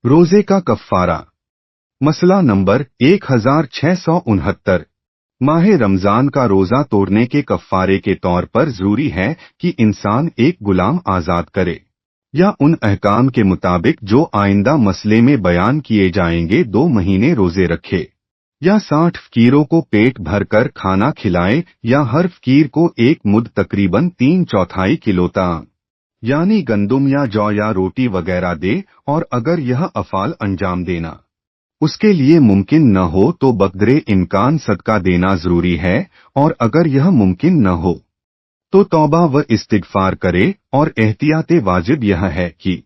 रोजे का कफ्फारा। मसला नंबर 1669। माह रमजान का रोजा तोड़ने के कफ्फारे के तौर पर जरूरी है कि इंसान एक गुलाम आजाद करे या उन अहकाम के मुताबिक जो आइंदा मसले में बयान किए जाएंगे 2 महीने रोजे रखे, या 60 फकीरों को पेट भरकर खाना खिलाए, या हर फकीर को एक मुद तकरीबन 3/4 किलो ताम यानी गंदुम या जौ या रोटी वगैरह दे, और अगर यह अफाल अंजाम देना उसके लिए मुमकिन न हो तो बकदरे इम्कान सदका देना जरूरी है, और अगर यह मुमकिन न हो तो तौबा व इस्तिगफार करे। और एहतियाते वाजिब यह है कि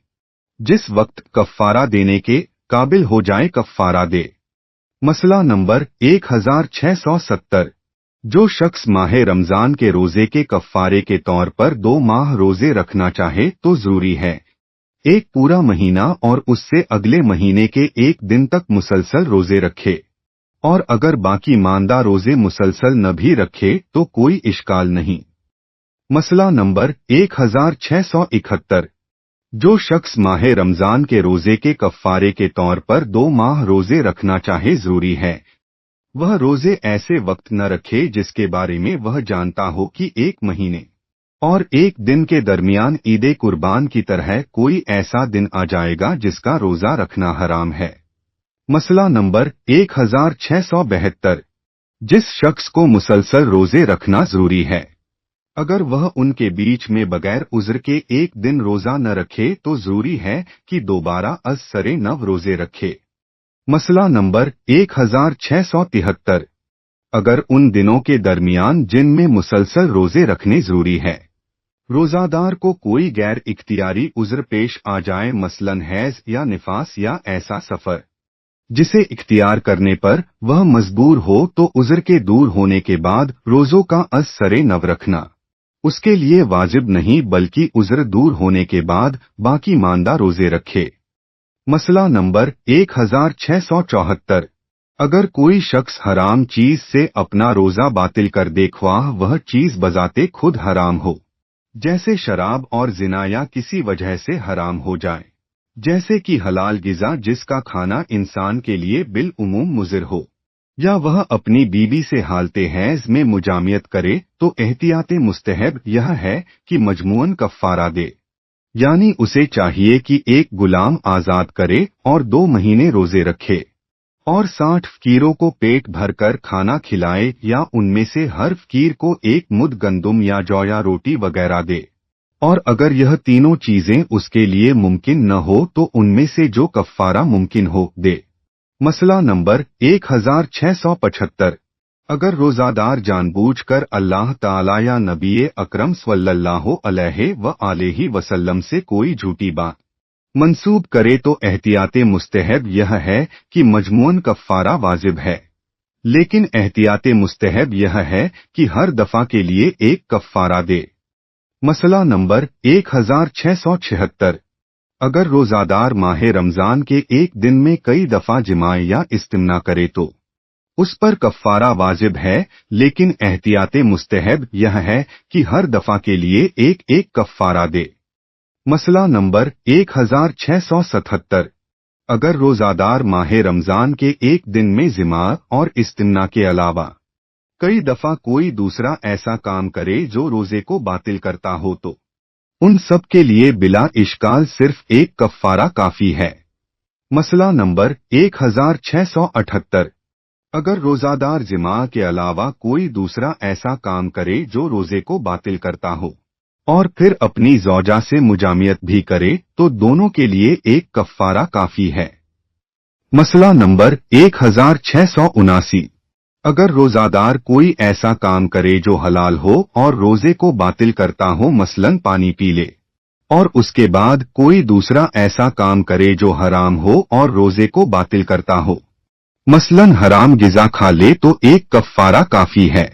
जिस वक्त कफ्फारा देने के काबिल हो जाए कफ्फारा दे। मसला नंबर 1670। जो शख्स माह रमजान के रोजे के कफ्फारे के तौर पर 2 माह रोजे रखना चाहे तो जरूरी है एक पूरा महीना और उससे अगले महीने के 1 दिन तक मुसलसल रोजे रखे, और अगर बाकी मानदा रोजे मुसलसल न भी रखे तो कोई इश्काल नहीं। मसला नंबर 1671। जो शख्स माह रमजान के रोजे के कफ्फारे के तौर पर 2 माह रोजे रखना चाहे जरूरी है वह रोजे ऐसे वक्त न रखे जिसके बारे में वह जानता हो कि 1 महीने और 1 दिन के दरमियान ईद कुर्बान की तरह कोई ऐसा दिन आ जाएगा जिसका रोजा रखना हराम है। मसला नंबर 1672। जिस शख्स को मुसलसल रोजे रखना जरूरी है अगर वह उनके बीच में बगैर उज़्र के 1 दिन रोजा न रखे तो जरूरी है कि दोबारा अज सरे नव रोजे रखे। मसला नंबर 1673। अगर उन दिनों के दरमियान जिनमें मुसलसल रोजे रखने जरूरी है रोजादार को कोई गैर इख्तियारी उज़्र पेश आ जाए, मसलन हैज या निफास या ऐसा सफर जिसे इख्तियार करने पर वह मजबूर हो, तो उज़्र के दूर होने के बाद रोजों का अज सरे नव रखना उसके लिए वाजिब नहीं बल्कि उज़्र दूर होने के बाद बाकी मानदा रोजे रखे। मसला नंबर 1674। अगर कोई शख्स हराम चीज से अपना रोजा बातिल कर दे, ख्वाह वह चीज बजाते खुद हराम हो, जैसे शराब और जिना, या किसी वजह से हराम हो जाए जैसे कि हलाल गिज़ा जिसका खाना इंसान के लिए बिल उमूम मुज़िर हो, या वह अपनी बीवी से हालते हैज में मुजामियत करे, तो एहतियाते मुस्तहब यह है कि मजमूअन कफ्फारा दे, यानी उसे चाहिए कि एक गुलाम आजाद करे और 2 महीने रोजे रखे और 60 फकीरों को पेट भरकर खाना खिलाए, या उनमें से हर फकीर को 1 मुद गंदुम या जौ या रोटी वगैरह दे, और अगर यह तीनों चीजें उसके लिए मुमकिन न हो तो उनमें से जो कफ्फारा मुमकिन हो दे। मसला नंबर 1675। अगर रोजादार जानबूझकर अल्लाह ताला या नबी अकरम सल्लल्लाहु अलैहि व आलिहि वसल्लम से कोई झूठी बात मंसूब करे तो एहतियाते मुस्तहब यह है कि मजमूअन कफ्फारा वाजिब है, लेकिन एहतियाते मुस्तहब यह है कि हर दफा के लिए एक कफ्फारा दे। मसला नंबर 1676। अगर रोजादार माह रमजान के 1 दिन में कई दफा जिमाए या इस्तिमना करे तो उस पर कफ्फारा वाजिब है, लेकिन एहतियाते मुस्तहब यह है कि हर दफा के लिए एक एक कफ्फारा दे। मसला नंबर 1677। अगर रोजादार माह रमजान के 1 दिन में जिमा और इस्तिमना के अलावा कई दफा कोई दूसरा ऐसा काम करे जो रोजे को बातिल करता हो तो उन सब के लिए बिला इश्काल सिर्फ एक कफ्फारा काफी है। मसला नंबर 1678। अगर रोजादार जिमा के अलावा कोई दूसरा ऐसा काम करे जो रोजे को बातिल करता हो और फिर अपनी ज़ौजा से मुजामियत भी करे तो दोनों के लिए एक कफ्फारा काफी है। मसला नंबर 1679। अगर रोजादार कोई ऐसा काम करे जो हलाल हो और रोजे को बातिल करता हो, मसलन पानी पी ले, और उसके बाद कोई दूसरा ऐसा काम करे जो हराम हो और रोजे को बातिल करता हो, मसलन हराम गिज़ा खा ले, तो एक कफ्फारा काफी है।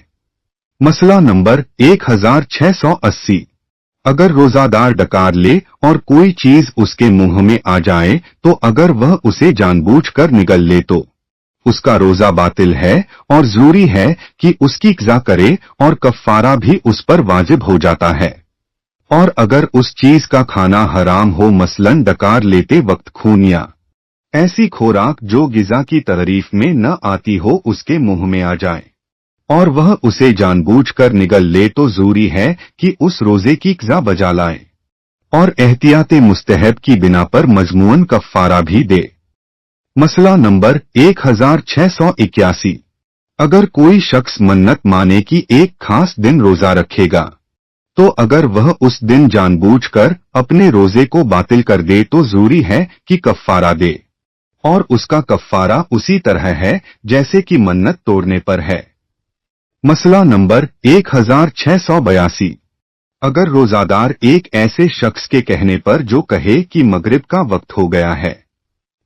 मसला नंबर 1680। अगर रोजादार डकार ले और कोई चीज उसके मुंह में आ जाए तो अगर वह उसे जानबूझकर निगल ले तो उसका रोजा बातिल है और जरूरी है कि उसकी क़ज़ा करे और कफ्फारा भी उस पर वाजिब हो जाता है। और अगर उस चीज का खाना हराम हो, मसलन डकार लेते वक्त खून या ऐसी खुराक जो गिज़ा की तारीफ में न आती हो उसके मुंह में आ जाए और वह उसे जानबूझकर निगल ले तो जरूरी है कि उस रोजे की क़ज़ा बजा लाए और एहतियाते मुस्तहब की बिना पर मजमूअन कफ़ारा भी दे। मसला नंबर 1681। अगर कोई शख्स मन्नत माने कि एक खास दिन रोजा रखेगा, तो अगर वह उस दिन जानबूझकर अपने रोजे को बातिल कर दे तो जरूरी है कि कफ़ारा दे और उसका कफ़ारा उसी तरह है जैसे कि मन्नत तोड़ने पर है। मसला नंबर 1682। अगर रोजादार एक ऐसे शख्स के कहने पर जो कहे कि मगरिब का वक्त हो गया है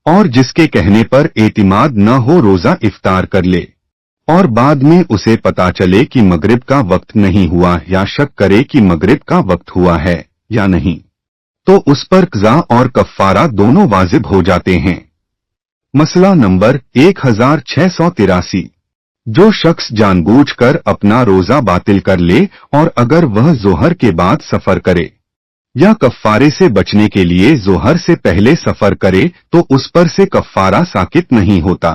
और जिसके कहने पर एतिमाद न हो रोजा इफ्तार कर ले और बाद में उसे पता चले कि मगरिब का वक्त नहीं हुआ या शक करे कि मगरिब का वक्त हुआ है या नहीं, तो उस पर क़ज़ा और कफ़ारा दोनों वाजिब हो जाते हैं। मसला नंबर 1683। जो शख्स जानबूझकर अपना रोजा बातिल कर ले और अगर वह ज़ोहर के बाद सफर करे या कफ़ारे से बचने के लिए ज़ोहर से पहले सफर करे तो उस पर से कफ़ारा साकित नहीं होता,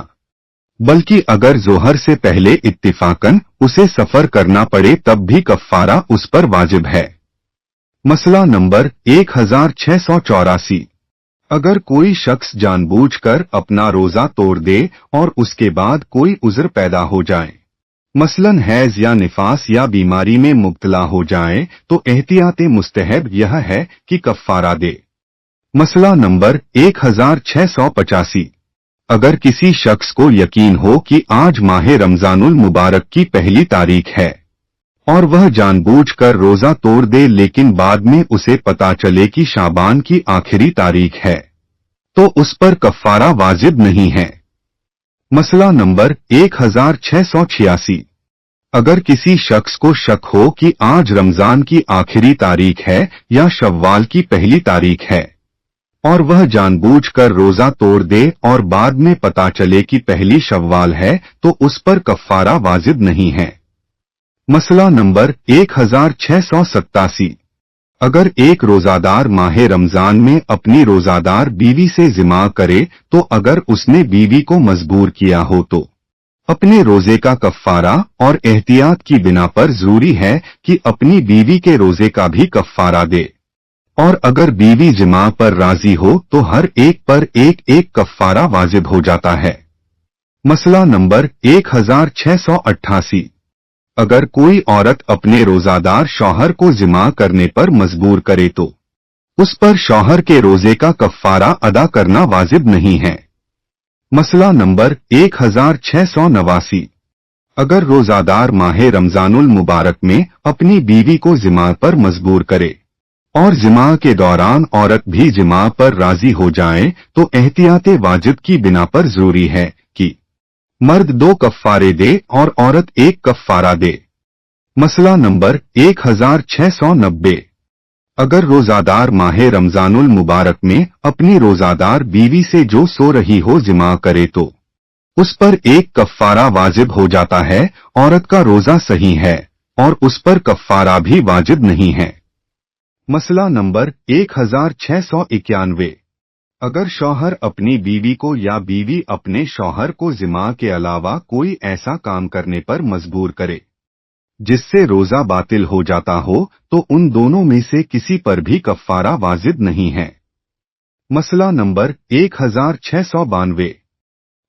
बल्कि अगर ज़ोहर से पहले इत्तिफाकन उसे सफर करना पड़े तब भी कफ़ारा उस पर वाजिब है। मसला नंबर 1684। अगर कोई शख्स जानबूझकर अपना रोजा तोड़ दे और उसके बाद कोई उज़्र पैदा हो जाए, मसलन हैज़ या निफास या बीमारी में मुब्तला हो जाए, तो एहतियाते मुस्तहब यह है कि कफ़ारा दे। मसला नंबर 1685। अगर किसी शख्स को यकीन हो कि आज माह रमजानुल मुबारक की पहली तारीख है और वह जानबूझकर रोजा तोड़ दे लेकिन बाद में उसे पता चले कि शाबान की आखिरी तारीख है, तो उस पर कफ़ारा वाजिब नहीं है। मसला नंबर 1686। अगर किसी शख्स को शक हो कि आज रमजान की आखिरी तारीख है या शव्वाल की पहली तारीख है और वह जानबूझकर रोजा तोड़ दे और बाद में पता चले कि पहली शव्वाल है, तो उस पर कफ़ारा वाजिब नहीं है। मसला नंबर 1687। अगर एक रोजादार माह रमजान में अपनी रोजादार बीवी से जिमा करे तो अगर उसने बीवी को मजबूर किया हो तो अपने रोजे का कफ़ारा और एहतियात की बिना पर जरूरी है कि अपनी बीवी के रोजे का भी कफ़ारा दे और अगर बीवी जिमा पर राजी हो तो हर एक पर एक एक कफ़ारा वाजिब हो जाता है। मसला नंबर 1688। अगर कोई औरत अपने रोजादार शौहर को जिमा करने पर मजबूर करे तो उस पर शौहर के रोजे का कफ़ारा अदा करना वाजिब नहीं है। मसला नंबर 1689। अगर रोजादार माह रमजानुल मुबारक में अपनी बीवी को जिमा पर मजबूर करे और जिमा के दौरान औरत भी जिमा पर राजी हो जाए तो एहतियाते वाजिब की बिना पर जरूरी है कि मर्द 2 कफ़ारे दे और औरत 1 कफ़ारा दे। मसला नंबर 1690। अगर रोजादार माह रमजानुल मुबारक में अपनी रोजादार बीवी से जो सो रही हो जिमा करे तो उस पर 1 कफ़ारा वाजिब हो जाता है, औरत का रोजा सही है और उस पर कफ़ारा भी वाजिब नहीं है। मसला नंबर 1691। अगर शौहर अपनी बीवी को या बीवी अपने शौहर को जिमा के अलावा कोई ऐसा काम करने पर मजबूर करे जिससे रोजा बातिल हो जाता हो तो उन दोनों में से किसी पर भी कफ़ारा वाजिब नहीं है। मसला नंबर 1692।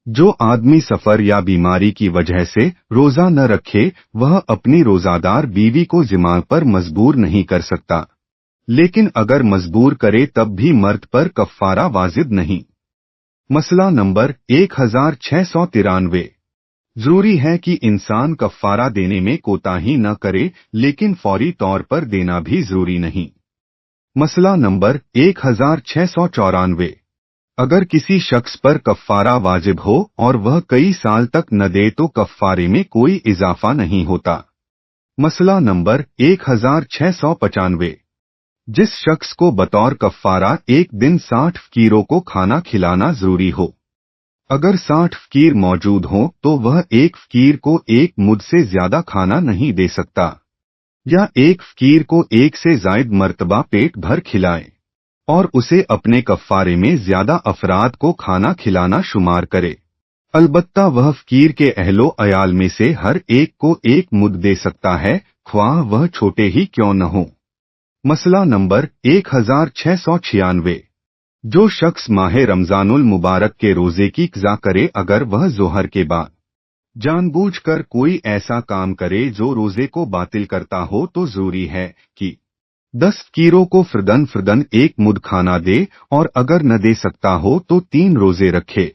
जो आदमी सफर या बीमारी की वजह से रोजा न रखे वह अपनी रोजादार बीवी को जिमा पर मजबूर नहीं कर सकता, लेकिन अगर मजबूर करे तब भी मर्द पर कफ़ारा वाजिब नहीं। मसला नंबर 1693। जरूरी है कि इंसान कफ़ारा देने में कोताही न करे, लेकिन फौरी तौर पर देना भी जरूरी नहीं। मसला नंबर 1694। अगर किसी शख्स पर कफ़ारा वाजिब हो और वह कई साल तक न दे तो कफ़ारे में कोई इजाफा नहीं होता। मसला नंबर 1695। जिस शख्स को बतौर कफ़ारा एक दिन 60 फ़कीरों को खाना खिलाना जरूरी हो, अगर 60 फ़कीर मौजूद हों तो वह एक फ़कीर को एक मुद से ज्यादा खाना नहीं दे सकता या एक फ़कीर को एक से जायद मर्तबा पेट भर खिलाए और उसे अपने कफ़ारे में ज्यादा अफराद को खाना खिलाना शुमार करे। अलबत्ता वह फकीर के अहलो अयाल में से हर एक को एक मुद दे सकता है, ख्वाह वह छोटे ही क्यों न हो। मसला नंबर 1696। जो शख्स माह रमजानुल मुबारक के रोजे की क़ज़ा करे अगर वह ज़ोहर के बाद जानबूझकर कोई ऐसा काम करे जो रोजे को बातिल करता हो तो ज़रूरी है कि 10 फकीरों को फ़िरदन एक मुद खाना दे और अगर न दे सकता हो तो 3 रोजे रखे।